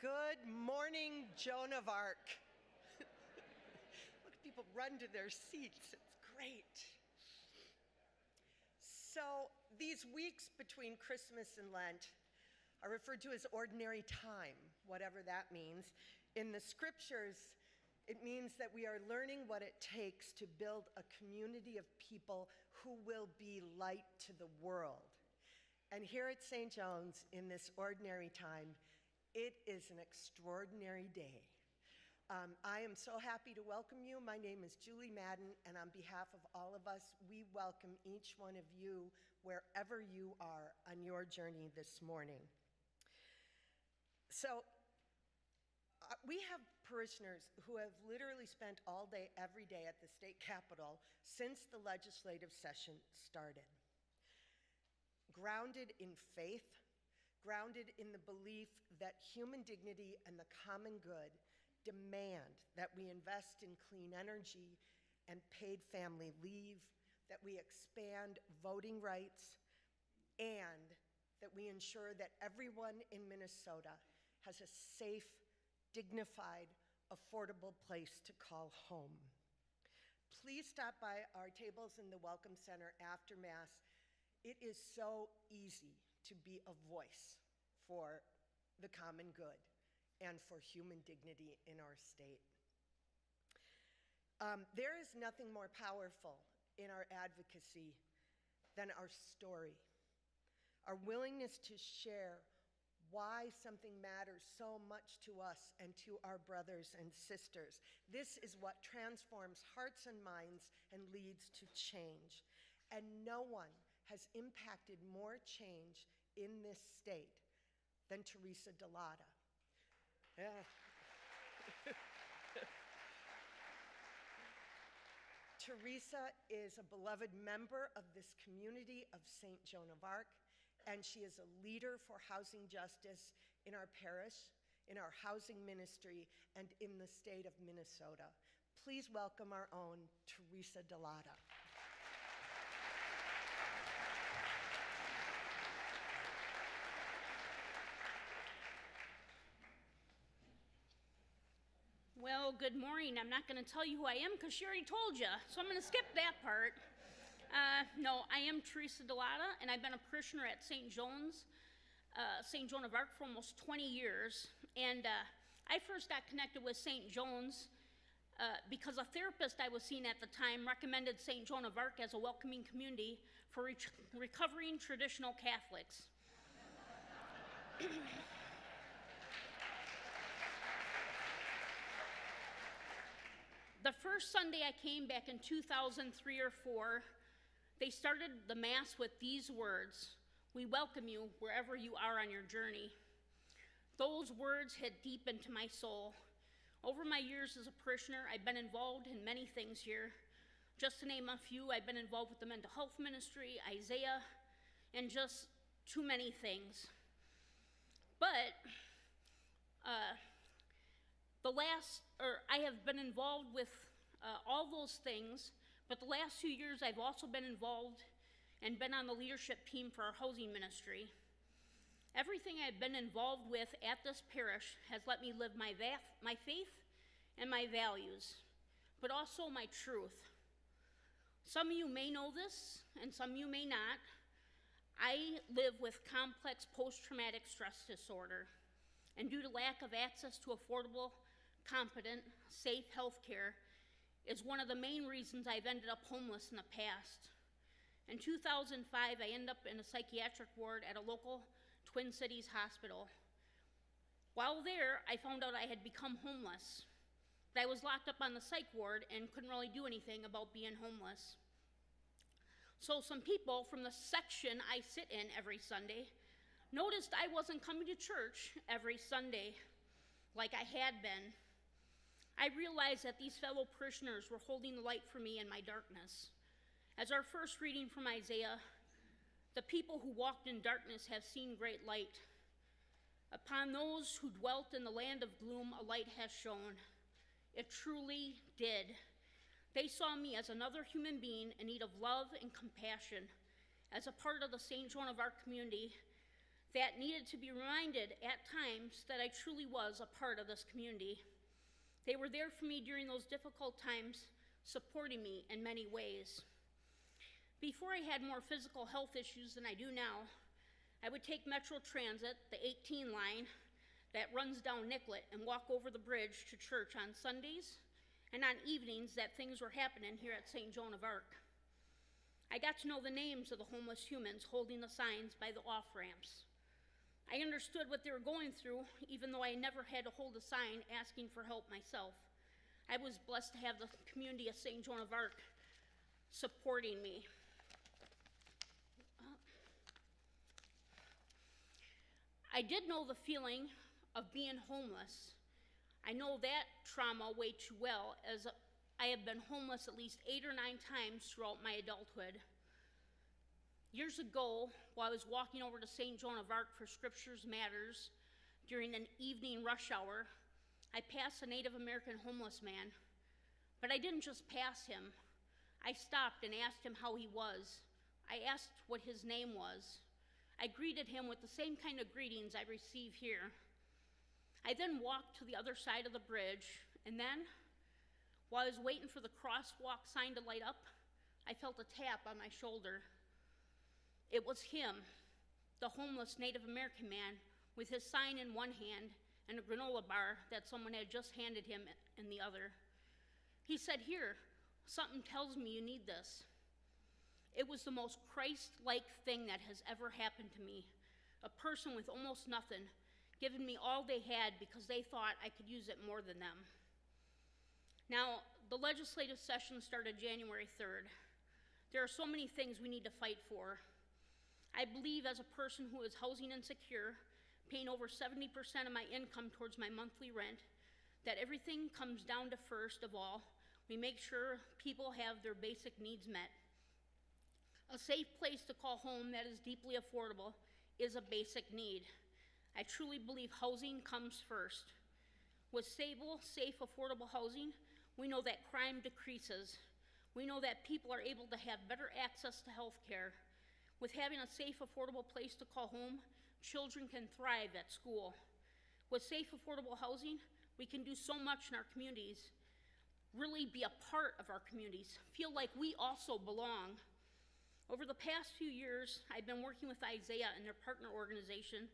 Good morning, Joan of Arc. Look at people run to their seats. It's great. So these weeks between Christmas and Lent are referred to as ordinary time, whatever that means. In the scriptures, it means that we are learning what it takes to build a community of people who will be light to the world. And here at St. John's, in this ordinary time, it is an extraordinary day. I am so happy to welcome you. My name is Julie Madden, and on behalf of all of us, we welcome each one of you wherever you are on your journey this morning. So, we have parishioners who have literally spent all day, every day at the state capitol since the legislative session started. Grounded in faith, grounded in the belief that human dignity and the common good demand that we invest in clean energy and paid family leave, that we expand voting rights, and that we ensure that everyone in Minnesota has a safe, dignified, affordable place to call home. Please stop by our tables in the Welcome Center after Mass. It is so easy to be a voice for the common good and for human dignity in our state. There is nothing more powerful in our advocacy than our story, our willingness to share why something matters so much to us and to our brothers and sisters. This is what transforms hearts and minds and leads to change. And no one has impacted more change in this state than Theresa Dolata. Yeah. Theresa is a beloved member of this community of St. Joan of Arc, and she is a leader for housing justice in our parish, in our housing ministry, and in the state of Minnesota. Please welcome our own Theresa Dolata. Well, good morning. I'm not going to tell you who I am because she already told you, so I'm going to skip that part. No, I am Theresa Dolata, and I've been a parishioner at St. John's, St. Joan of Arc for almost 20 years. And I first got connected with St. John's because a therapist I was seeing at the time recommended St. Joan of Arc as a welcoming community for recovering traditional Catholics. The first Sunday I came back in 2003 or 4, they started the Mass with these words: "We welcome you wherever you are on your journey." Those words hit deep into my soul. Over my years as a parishioner, I've been involved in many things here. Just to name a few, I've been involved with the mental health ministry, Isaiah, and just too many things. But I have been involved with all those things, but the last few years I've also been involved and been on the leadership team for our housing ministry. Everything I've been involved with at this parish has let me live my faith and my values, but also my truth. Some of you may know this, and some of you may not. I live with complex post-traumatic stress disorder, and due to lack of access to affordable, competent, safe health care is one of the main reasons I've ended up homeless in the past. In 2005, I ended up in a psychiatric ward at a local Twin Cities hospital. While there, I found out I had become homeless, but I was locked up on the psych ward and couldn't really do anything about being homeless. So some people from the section I sit in every Sunday noticed I wasn't coming to church every Sunday like I had been. I realized that these fellow parishioners were holding the light for me in my darkness. As our first reading from Isaiah, the people who walked in darkness have seen great light. Upon those who dwelt in the land of gloom, a light has shone. It truly did. They saw me as another human being in need of love and compassion. As a part of the St. Joan of Arc community, that needed to be reminded at times that I truly was a part of this community. They were there for me during those difficult times, supporting me in many ways. Before I had more physical health issues than I do now, I would take Metro Transit, the 18 line that runs down Nicollet, and walk over the bridge to church on Sundays and on evenings that things were happening here at St. Joan of Arc. I got to know the names of the homeless humans holding the signs by the off-ramps. I understood what they were going through, even though I never had to hold a sign asking for help myself. I was blessed to have the community of St. Joan of Arc supporting me. I did know the feeling of being homeless. I know that trauma way too well, as I have been homeless at least 8 or 9 times throughout my adulthood. Years ago, while I was walking over to St. Joan of Arc for Scriptures Matters during an evening rush hour, I passed a Native American homeless man. But I didn't just pass him. I stopped and asked him how he was. I asked what his name was. I greeted him with the same kind of greetings I receive here. I then walked to the other side of the bridge, and then, while I was waiting for the crosswalk sign to light up, I felt a tap on my shoulder. It was him, the homeless Native American man, with his sign in one hand and a granola bar that someone had just handed him in the other. He said, "Here, something tells me you need this." It was the most Christ-like thing that has ever happened to me. A person with almost nothing, giving me all they had because they thought I could use it more than them. Now, the legislative session started January 3rd. There are so many things we need to fight for. I believe, as a person who is housing insecure, paying over 70% of my income towards my monthly rent, that everything comes down to, first of all, we make sure people have their basic needs met. A safe place to call home that is deeply affordable is a basic need. I truly believe housing comes first. With stable, safe, affordable housing, we know that crime decreases. We know that people are able to have better access to health care. With having a safe, affordable place to call home, children can thrive at school. With safe, affordable housing, we can do so much in our communities, really be a part of our communities, feel like we also belong. Over the past few years, I've been working with Isaiah and their partner organization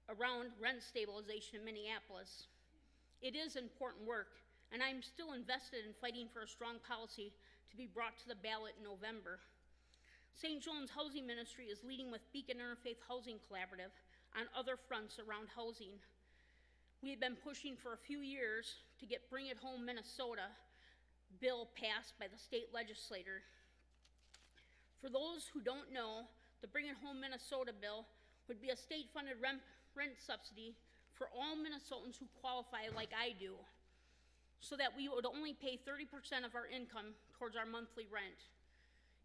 around rent stabilization in Minneapolis. It is important work, and I'm still invested in fighting for a strong policy to be brought to the ballot in November. St. John's Housing Ministry is leading with Beacon Interfaith Housing Collaborative on other fronts around housing. We have been pushing for a few years to get Bring It Home Minnesota bill passed by the state legislature. For those who don't know, the Bring It Home Minnesota bill would be a state-funded rent subsidy for all Minnesotans who qualify like I do, so that we would only pay 30% of our income towards our monthly rent.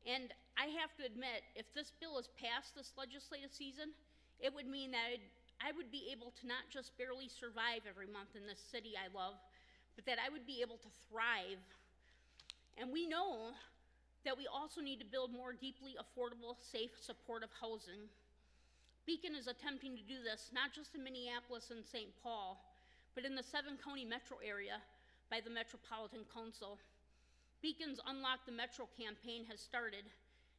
And I have to admit, if this bill is passed this legislative season, it would mean that I would be able to not just barely survive every month in this city I love, but that I would be able to thrive. And we know that we also need to build more deeply affordable, safe, supportive housing. Beacon is attempting to do this not just in Minneapolis and St. Paul, but in the 7-county metro area by the Metropolitan Council. Beacon's Unlock the Metro campaign has started,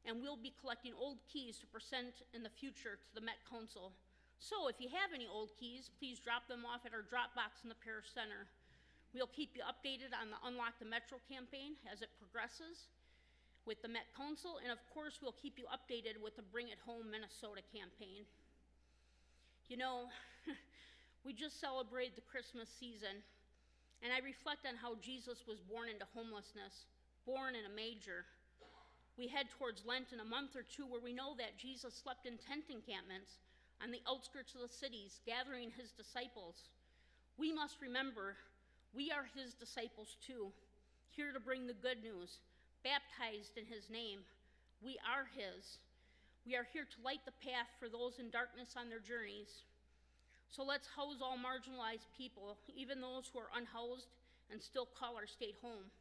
and we'll be collecting old keys to present in the future to the Met Council. So if you have any old keys, please drop them off at our drop box in the Parish Center. We'll keep you updated on the Unlock the Metro campaign as it progresses with the Met Council, and of course we'll keep you updated with the Bring It Home Minnesota campaign. You know, we just celebrated the Christmas season, and I reflect on how Jesus was born into homelessness, born in a manger. We head towards Lent in a month or two where we know that Jesus slept in tent encampments on the outskirts of the cities, gathering his disciples. We must remember we are his disciples too, here to bring the good news, baptized in his name. We are his. We are here to light the path for those in darkness on their journeys. So let's house all marginalized people, even those who are unhoused and still call our state home,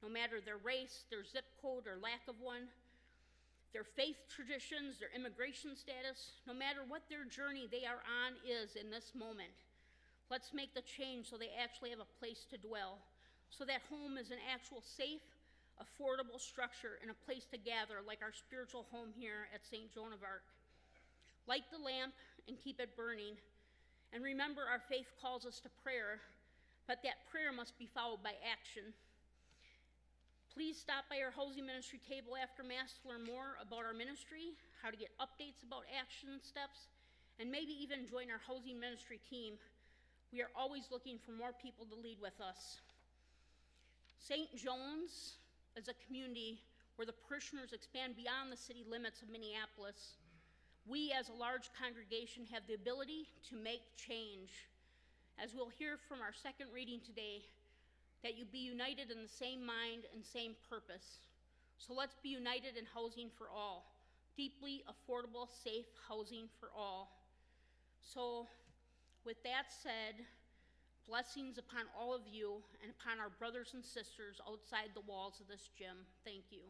no matter their race, their zip code, or lack of one. their faith traditions, their immigration status, no matter what their journey they are on is in this moment. Let's make the change so they actually have a place to dwell, so that home is an actual safe, affordable structure and a place to gather like our spiritual home here at St. Joan of Arc. Light the lamp and keep it burning. And remember, our faith calls us to prayer, but that prayer must be followed by action. Please stop by our housing ministry table after Mass to learn more about our ministry, how to get updates about action steps, and maybe even join our housing ministry team. We are always looking for more people to lead with us. St. John's is a community where the parishioners expand beyond the city limits of Minneapolis. We, as a large congregation, have the ability to make change. As we'll hear from our second reading today, that you be united in the same mind and same purpose. So let's be united in housing for all, deeply affordable, safe housing for all. So with that said, blessings upon all of you and upon our brothers and sisters outside the walls of this gym. Thank you.